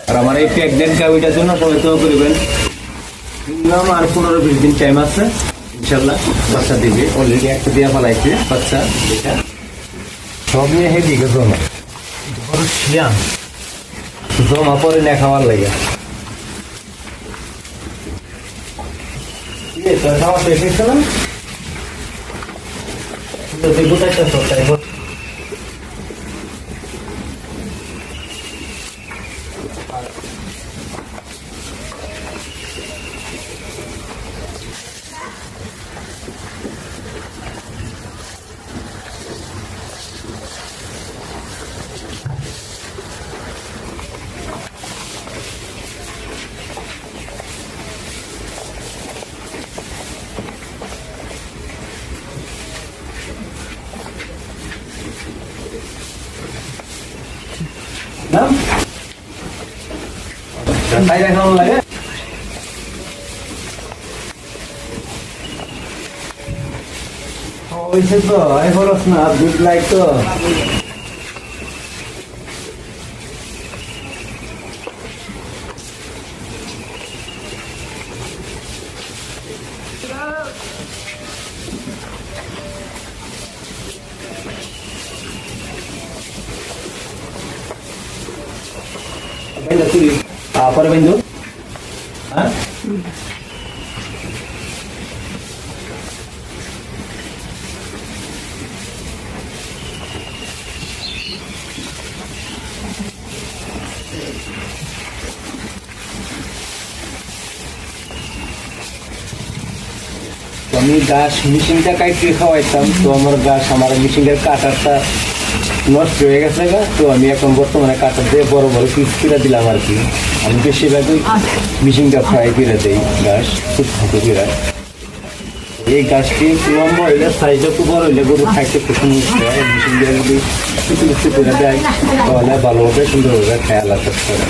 আর আমার এই প্রেগনেন্ট গাভিটার জন্য সবাই তো করবেন। মিনিমাম আর 15-20 দিন টাইম আছে, ইনশাল্লাহ বাচ্চা দিবে। অলরেডি একটা দিয়ে ফেলাইছে বাচ্চা, এটা সব নিয়ে হেভি গেছে না জমা পরে না খাওয়ার লাগে। খাওয়া শেষ হয়েছে না? তাই দেখানো লাগে। ওইসে তো আই খরচ না, দুধ লাইক তো পরে বিন্দু হ্যাঁ আমি গাছ মেশিনটা কাটিয়ে খাওয়াইতাম, তো আমার গাছ আমার মেশিনের কাটারটা নষ্ট হয়ে গেছে গা। তো আমি এখন বর্তমানে কাটার দিয়ে বড় বড় পিস কিনে দিলাম আর কি। আমি বেশিরভাগই মেশিনটা ফ্রাই করে দিই গাছ খুব ছোট করে। এই গাছটি লম্বা হইলে সাইজটা একটু বড় হইলে গরু খাইতে খুব সমস্যা হয়। মেশিন দিয়ে যদি কিছু কিছু করে দেয় তাহলে ভালোভাবে সুন্দরভাবে খেয়াল আসতে পারে।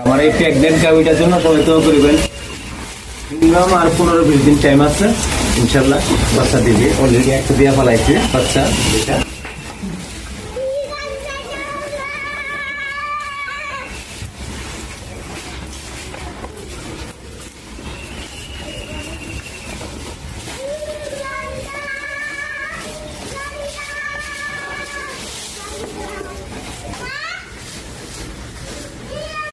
আমার এই প্রেগনেন্ট গাভিটার জন্য সবাই তো করবেন। মিনিমাম আর 15-20 দিন টাইম আছে, ইনশাল্লাহ বাচ্চা দিবে। অলরেডি একটা দিয়ে ফেলাইছে বাচ্চা, এটা